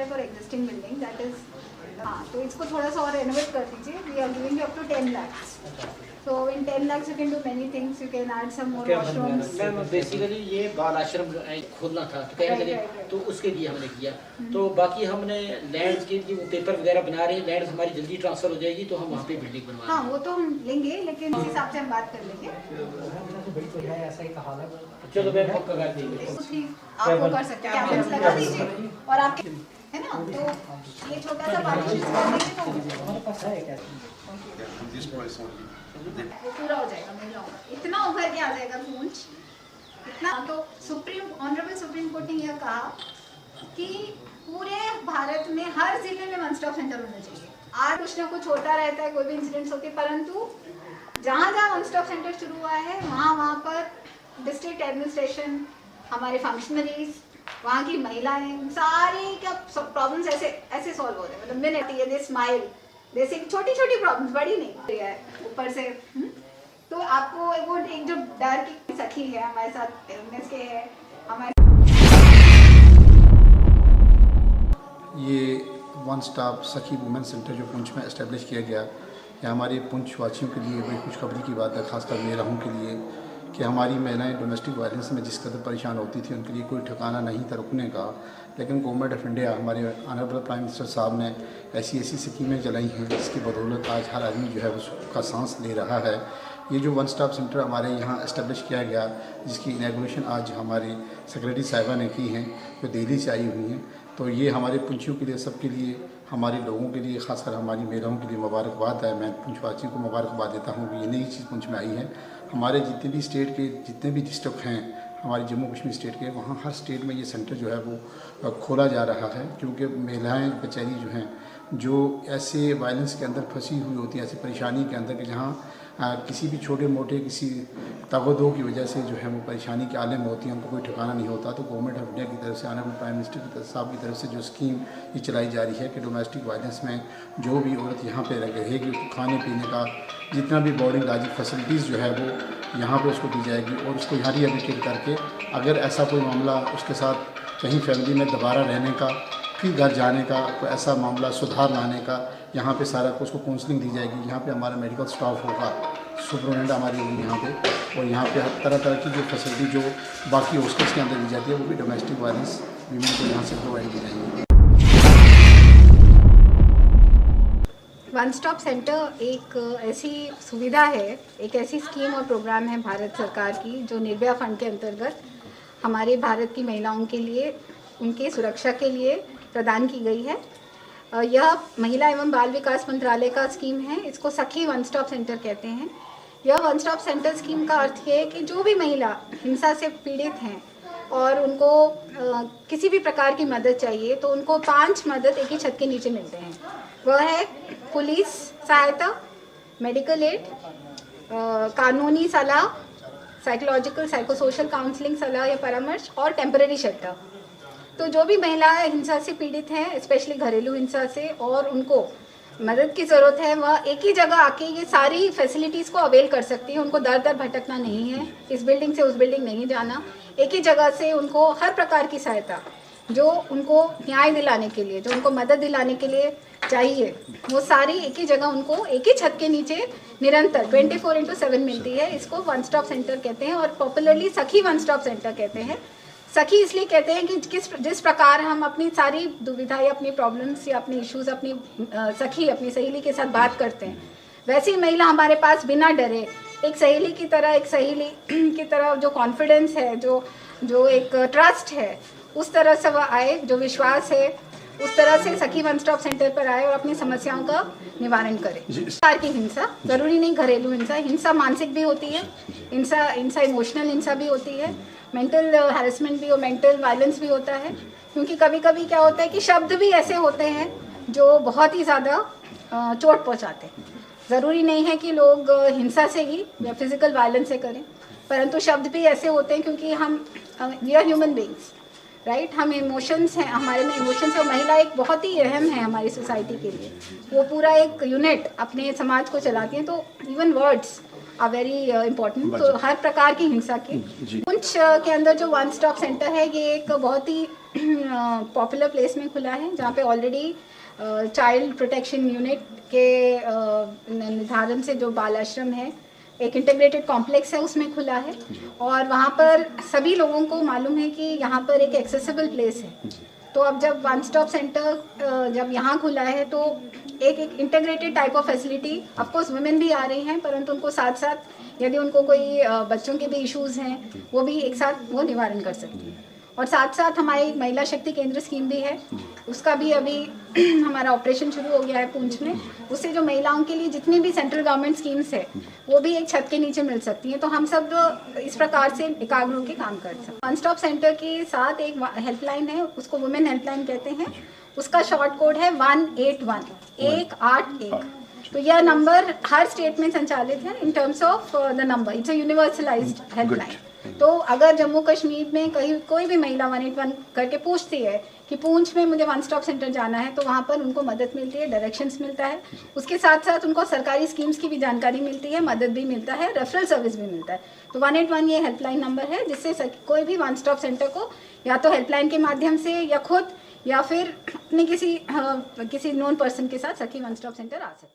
For existing building that is, हाँ, तो इसको थोड़ा सा और रेनोवेट कर दीजिए. We are giving you up to 10 lakhs. So in 10 lakhs you can do many things. You can add some more washrooms. Ma'am basically ये बाल आश्रम खोलना था तो कहीं जगह, तो उसके लिए हमने किया. तो बाकी हमने लैंड के लिए वो पेपर वगैरह बना रहे हैं. लैंड हमारी जल्दी ट्रांसफर हो जाएगी तो हम वहाँ पे बिल्डिंग बनवा. हाँ, वो तो हम लेंगे, लेकिन इस हिसाब से हम बात कर लेंगे. ऐसा ही कहा है. चलो मैं पक्का कर देंगे. आप वो कर सकते हैं, कैमरास लगा दीजिए और आपके है ना. तो ये छोटा सा पार्टीशन कर देंगे तो हमारे पास है क्या वो पूरा हो जाएगा. महिलाओं का इतना उभर के आ जाएगा पूंछ इतना. तो ऑनरेबल सुप्रीम कोर्ट ने यह कहा कि पूरे भारत में हर जिले में वन स्टॉप सेंटर होना चाहिए. आज कुछ ना कुछ होता रहता है, कोई भी इंसिडेंट्स होते हैं, परंतु जहाँ जहाँ वन स्टॉप सेंटर शुरू हुआ है वहाँ पर डिस्ट्रिक्ट एडमिनिस्ट्रेशन, हमारे फंक्शनरीज, वहाँ की महिलाएं, सारी क्या प्रॉब्लम्स ऐसे सॉल्व हो रहे हैं. मतलब मिनट ये दे स्माइल, जैसे छोटी छोटी प्रॉब्लम्स, बड़ी नहीं है ऊपर से. तो आपको वो एक जो डर की सखी है हमारे साथ इलनेस के है हमारे. ये वन स्टॉप सखी वुमेन सेंटर जो पुंछ में एस्टेब्लिश किया गया, ये हमारे पुंछ वासियों के लिए बड़ी खुशखबरी की बात है, खासकर महिलाओं के लिए, कि हमारी महिलाएं डोमेस्टिक वायलेंस में जिस कदर परेशान होती थी उनके लिए कोई ठिकाना नहीं था रुकने का. लेकिन गवर्नमेंट ऑफ इंडिया, हमारे ऑनरेबल प्राइम मिनिस्टर साहब ने ऐसी स्कीमें चलाई हैं जिसकी बदौलत आज हर आदमी जो है उसका सांस ले रहा है. ये जो वन स्टॉप सेंटर हमारे यहाँ इस्टेब्लिश किया गया, जिसकी इनॉग्रेशन आज हमारे सेक्रेटरी साहिबा ने की हैं, जो दिल्ली से आई हुई हैं, तो ये हमारे पुंछियों के लिए, सबके लिए, हमारे लोगों के लिए, खासकर हमारी महिलाओं के लिए मुबारकबाद है. मैं पुंछवासियों को मुबारकबाद देता हूँ कि ये नई चीज़ पुंछ में आई है. हमारे जितने भी स्टेट के जितने भी डिस्ट्रिक्ट हैं हमारी जम्मू कश्मीर स्टेट के, वहाँ हर स्टेट में ये सेंटर जो है वो खोला जा रहा है. क्योंकि महिलाएं बेचारी जो हैं, जो ऐसे वायलेंस के अंदर फंसी हुई होती हैं, ऐसी परेशानी के अंदर कि जहाँ किसी भी छोटे मोटे किसी तगदो की वजह से जो है वो परेशानी के आलम होती हैं, उनको कोई ठिकाना नहीं होता. तो गवर्नमेंट ऑफ इंडिया की तरफ से, ऑनरेबल प्राइम मिनिस्टर साहब की तरफ से जो स्कीम ये चलाई जा रही है कि डोमेस्टिक वायलेंस में जो भी औरत यहाँ पे रहेगी, उसको खाने पीने का जितना भी बोर्डिंग लॉजिक फैसिलिटीज़ जो है वो यहाँ पे उसको दी जाएगी. और उसको यहाँ रिहेबिलिटेट करके अगर ऐसा कोई मामला उसके साथ कहीं फैमिली में दोबारा रहने का, फिर घर जाने का, कोई ऐसा मामला सुधार लाने का, यहाँ पे सारा उसको काउंसलिंग दी जाएगी. यहाँ पे हमारा मेडिकल स्टाफ होगा, सुपरिटेंडेंट हमारी होगी यहाँ पे, और यहाँ पे हर तरह तरह की जो फैसिलिटी जो बाकी हॉस्टल्स के अंदर दी जाती है वो भी डोमेस्टिक वायलेंस वीमेन को यहाँ से प्रोवाइड की जाएंगी. वन स्टॉप सेंटर एक ऐसी सुविधा है, एक ऐसी स्कीम और प्रोग्राम है भारत सरकार की, जो निर्भया फंड के अंतर्गत हमारे भारत की महिलाओं के लिए, उनके सुरक्षा के लिए प्रदान की गई है. यह महिला एवं बाल विकास मंत्रालय का स्कीम है. इसको सखी वन स्टॉप सेंटर कहते हैं. यह वन स्टॉप सेंटर स्कीम का अर्थ है कि जो भी महिला हिंसा से पीड़ित हैं और उनको किसी भी प्रकार की मदद चाहिए, तो उनको 5 मदद एक ही छत के नीचे मिलते हैं. वह है पुलिस सहायता, मेडिकल एड, कानूनी सलाह, साइकोलॉजिकल साइकोसोशल काउंसलिंग सलाह या परामर्श, और टेम्पररी शेल्टर. तो जो भी महिलाएं हिंसा से पीड़ित हैं, स्पेशली घरेलू हिंसा से, और उनको मदद की ज़रूरत है, वह एक ही जगह आके ये सारी फैसिलिटीज़ को अवेल कर सकती है. उनको दर दर भटकना नहीं है, इस बिल्डिंग से उस बिल्डिंग नहीं जाना. एक ही जगह से उनको हर प्रकार की सहायता जो उनको न्याय दिलाने के लिए, जो उनको मदद दिलाने के लिए चाहिए, वो सारी एक ही जगह उनको एक ही छत के नीचे निरंतर 24/7 मिलती है. इसको वन स्टॉप सेंटर कहते हैं, और पॉपुलरली सखी वन स्टॉप सेंटर कहते हैं. सखी इसलिए कहते हैं कि जिस प्रकार हम अपनी सारी दुविधा या अपनी प्रॉब्लम्स या अपने इश्यूज अपनी सखी, अपनी सहेली के साथ बात करते हैं, वैसी महिला हमारे पास बिना डरे एक सहेली की तरह जो कॉन्फिडेंस है, जो एक ट्रस्ट है, उस तरह से वह आए, जो विश्वास है, उस तरह से सखी वन स्टॉप सेंटर पर आए और अपनी समस्याओं का निवारण करें. प्रकार की हिंसा, जरूरी नहीं घरेलू हिंसा, हिंसा मानसिक भी होती है, हिंसा इमोशनल हिंसा भी होती है, मेंटल हैरेसमेंट भी और मेंटल वायलेंस भी होता है. क्योंकि कभी कभी क्या होता है कि शब्द भी ऐसे होते हैं जो बहुत ही ज़्यादा चोट पहुंचाते हैं. ज़रूरी नहीं है कि लोग हिंसा से ही या फिजिकल वायलेंस से करें, परंतु शब्द भी ऐसे होते हैं क्योंकि we are human beings, right. हम इमोशंस हैं, हमारे में इमोशंस, और महिला एक बहुत ही अहम है हमारी सोसाइटी के लिए। वो पूरा एक यूनिट अपने समाज को चलाती हैं, तो even words are very important. तो हर प्रकार की हिंसा के पुंछ के अंदर जो वन स्टॉप सेंटर है, ये एक बहुत ही पॉपुलर प्लेस में खुला है, जहाँ पे ऑलरेडी चाइल्ड प्रोटेक्शन यूनिट के निर्धारण से जो बाल आश्रम है, एक इंटीग्रेटेड कॉम्प्लेक्स है, उसमें खुला है। और वहाँ पर सभी लोगों को मालूम है कि यहाँ पर एक एक्सेसिबल प्लेस है। तो अब जब वन स्टॉप सेंटर जब यहाँ खुला है, तो एक integrated type of facility, of course women भी आ रही हैं, परंतु उनको साथ साथ यदि उनको कोई बच्चों के भी इश्यूज हैं, वो भी एक साथ वो निवारण कर सकती हैं। और साथ साथ हमारी महिला शक्ति केंद्र स्कीम भी है, उसका भी अभी हमारा ऑपरेशन शुरू हो गया है पुंछ में। उससे जो महिलाओं के लिए जितनी भी सेंट्रल गवर्नमेंट स्कीम्स है, वो भी एक छत के नीचे मिल सकती हैं। तो हम सब इस प्रकार से एकाग्र होकर काम कर सकते हैं। वन स्टॉप सेंटर के साथ एक हेल्पलाइन है, उसको वुमेन हेल्पलाइन कहते हैं। उसका शॉर्ट कोड है 181 181। तो यह नंबर हर स्टेट में संचालित है in terms of the number, it's a universalised helpline. तो अगर जम्मू कश्मीर में कहीं कोई भी महिला 181 करके पूछती है कि पुंछ में मुझे वन स्टॉप सेंटर जाना है, तो वहाँ पर उनको मदद मिलती है, डायरेक्शंस मिलता है। उसके साथ साथ उनको सरकारी स्कीम्स की भी जानकारी मिलती है, मदद भी मिलता है, रेफरल सर्विस भी मिलता है। तो 181 ये हेल्पलाइन नंबर है, जिससे कोई भी वन स्टॉप सेंटर को या तो हेल्पलाइन के माध्यम से या खुद या फिर अपने किसी नोन पर्सन के साथ सखी वन स्टॉप सेंटर आ सकते हैं।